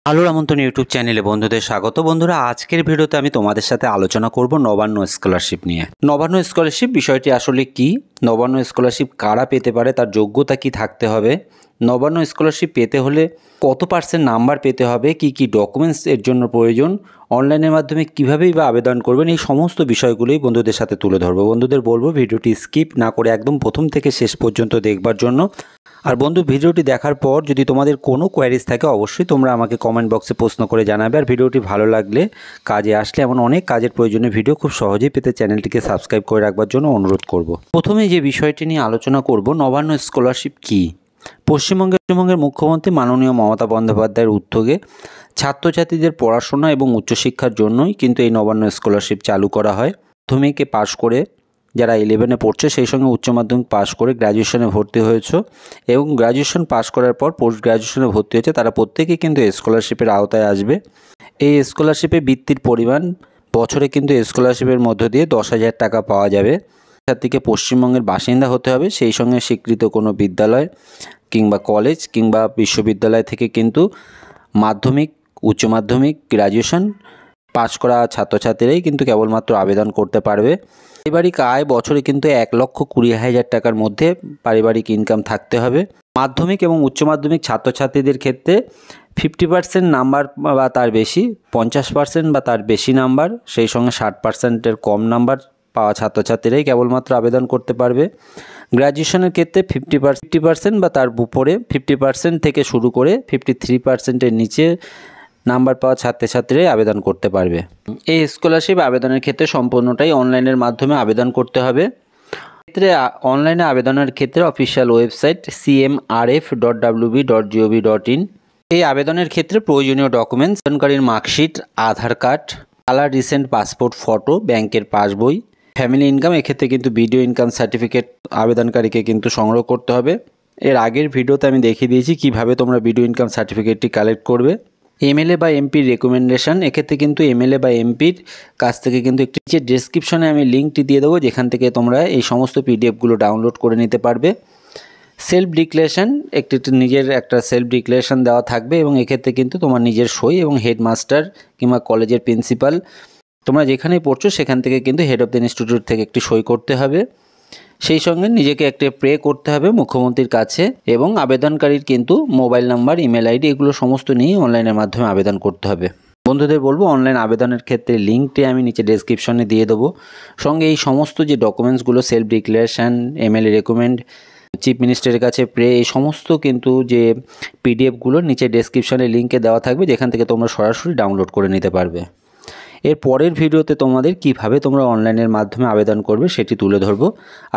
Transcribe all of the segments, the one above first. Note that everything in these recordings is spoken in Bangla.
আলোর আমন্ত্রণ ইউটিউব চ্যানেলে বন্ধুদের স্বাগত। বন্ধুরা, আজকের ভিডিওতে আমি তোমাদের সাথে আলোচনা করব নবান্ন স্কলারশিপ নিয়ে। নবান্ন স্কলারশিপ বিষয়টি আসলে কি, নবান্ন স্কলারশিপ কারা পেতে পারে, তার যোগ্যতা কি থাকতে হবে, নবান্ন স্কলারশিপ পেতে হলে কত % নাম্বার পেতে হবে, কি কি ডকুমেন্টস এর জন্য প্রয়োজন, অনলাইনের মাধ্যমে কীভাবেই বা আবেদন করবেন, এই সমস্ত বিষয়গুলোই বন্ধুদের সাথে তুলে ধরবো। বন্ধুদের বলবো ভিডিওটি স্কিপ না করে একদম প্রথম থেকে শেষ পর্যন্ত দেখবার জন্য। আর বন্ধু, ভিডিওটি দেখার পর যদি তোমাদের কোনো কোয়ারিজ থাকে অবশ্যই তোমরা আমাকে কমেন্ট বক্সে প্রশ্ন করে জানাবে। আর ভিডিওটি ভালো লাগলে, কাজে আসলে, এমন অনেক কাজের প্রয়োজনে ভিডিও খুব সহজেই পেতে চ্যানেলটিকে সাবস্ক্রাইব করে রাখবার জন্য অনুরোধ করব। প্রথমে যে বিষয়টি নিয়ে আলোচনা করব, নবান্ন স্কলারশিপ কি। পশ্চিমবঙ্গের মুখ্যমন্ত্রী মাননীয় মমতা বন্দ্যোপাধ্যায়ের উদ্যোগে ছাত্রছাত্রীদের পড়াশোনা এবং উচ্চশিক্ষার জন্যই কিন্তু এই নবান্ন স্কলারশিপ চালু করা হয়। মাধ্যমিকে পাশ করে যারা 11-এ পড়ছে, সেই সঙ্গে উচ্চ মাধ্যমিক পাশ করে গ্র্যাজুয়েশনে ভর্তি হয়েছে এবং গ্র্যাজুয়েশন পাশ করার পর পোস্ট গ্র্যাজুয়েশনে ভর্তি হয়েছে, তারা প্রত্যেকেই কিন্তু স্কলারশিপের আওতায় আসবে। এই স্কলারশিপে বৃত্তির পরিমাণ বছরে কিন্তু স্কলারশিপের মধ্য দিয়ে 10,000 টাকা পাওয়া যাবে। ছাত্রীকে পশ্চিমবঙ্গের বাসিন্দা হতে হবে, সেই সঙ্গে স্বীকৃত কোনো বিদ্যালয় কিংবা কলেজ কিংবা বিশ্ববিদ্যালয় থেকে কিন্তু মাধ্যমিক, উচ্চ মাধ্যমিক, গ্র্যাজুয়েশন পাশ করা ছাত্রছাত্রীরাই কিন্তু কেবলমাত্র আবেদন করতে পারবে। পারিবারিক আয় বছরে কিন্তু 1,20,000 টাকার মধ্যে পারিবারিক ইনকাম থাকতে হবে। মাধ্যমিক এবং উচ্চ মাধ্যমিক ছাত্রছাত্রীদের ক্ষেত্রে 50% নাম্বার বা তার বেশি, 50% বা তার বেশি নাম্বার, সেই সঙ্গে 60%-এর কম নাম্বার পাওয়া ছাত্রছাত্রীরাই কেবলমাত্র আবেদন করতে পারবে। গ্র্যাজুয়েশনের ক্ষেত্রে 50% বা তার উপরে, 50% থেকে শুরু করে 53%-এর নিচে নাম্বার পাওয়া ছাত্রছাত্রীরাই আবেদন করতে পারবে। এই স্কলারশিপ আবেদনের ক্ষেত্রে সম্পূর্ণটাই অনলাইনের মাধ্যমে আবেদন করতে হবে। ক্ষেত্রে অনলাইনে আবেদনের ক্ষেত্রে অফিসিয়াল ওয়েবসাইট cmrf.wb.gov.in। এই আবেদনের ক্ষেত্রে প্রয়োজনীয় ডকুমেন্টস: আবেদনকারীর marksheet, Aadhaar card, colour recent passport photo, ব্যাংকের পাসবই, ফ্যামিলি ইনকাম। এক্ষেত্রে কিন্তু ভিডিও ইনকাম সার্টিফিকেট আবেদনকারীকে কিন্তু সংগ্রহ করতে হবে। এর আগের ভিডিওতে আমি দেখিয়ে দিয়েছি কিভাবে তোমরা ভিডিও ইনকাম সার্টিফিকেটটি কালেক্ট করবে। এমএলএ বা এমপির রেকমেন্ডেশন, এক্ষেত্রে কিন্তু এমএলএ বা এমপির কাছ থেকে কিন্তু একটি ডেসক্রিপশনে আমি লিঙ্কটি দিয়ে দেবো, যেখান থেকে তোমরা এই সমস্ত পিডিএফগুলো ডাউনলোড করে নিতে পারবে। সেলফ ডিক্লারেশন, নিজের একটা সেলফ ডিক্লারেশন দেওয়া থাকবে এবং এক্ষেত্রে কিন্তু তোমার নিজের সই এবং হেডমাস্টার কিংবা কলেজের প্রিন্সিপাল, তোমরা যেখানেই পড়ছো সেখান থেকে কিন্তু হেড অফ দ্য ইনস্টিটিউট থেকে একটি সই করতে হবে। সেই সঙ্গে নিজেকে একটা প্রে করতে হবে মুখ্যমন্ত্রীর কাছে, এবং আবেদনকারীর কিন্তু মোবাইল নাম্বার, ইমেল আইডি, এগুলো সমস্ত নিয়ে অনলাইনের মাধ্যমে আবেদন করতে হবে। বন্ধুদের বলবো, অনলাইন আবেদনের ক্ষেত্রে লিঙ্কটি আমি নিচে ডেসক্রিপশনে দিয়ে দেবো। সঙ্গে এই সমস্ত যে ডকুমেন্টসগুলো, self declaration, MLA recommend, chief মিনিস্টারের কাছে প্রে, এই সমস্ত কিন্তু যে পিডিএফগুলো নিচে ডেসক্রিপশনে লিঙ্কে দেওয়া থাকবে, যেখান থেকে তোমরা সরাসরি ডাউনলোড করে নিতে পারবে। এর পরের ভিডিওতে তোমাদের কিভাবে তোমরা অনলাইনের মাধ্যমে আবেদন করবে সেটি তুলে ধরবো।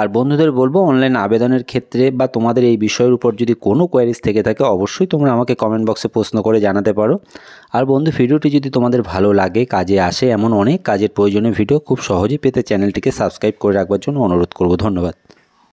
আর বন্ধুদের বলবো, অনলাইন আবেদনের ক্ষেত্রে বা তোমাদের এই বিষয়ের উপর যদি কোনো কোয়ারিজ থেকে থাকে অবশ্যই তোমরা আমাকে কমেন্ট বক্সে প্রশ্ন করে জানাতে পারো। আর বন্ধু, ভিডিওটি যদি তোমাদের ভালো লাগে, কাজে আসে, এমন অনেক কাজের প্রয়োজনীয় ভিডিও খুব সহজেই পেতে চ্যানেলটিকে সাবস্ক্রাইব করে রাখবার জন্য অনুরোধ করব। ধন্যবাদ।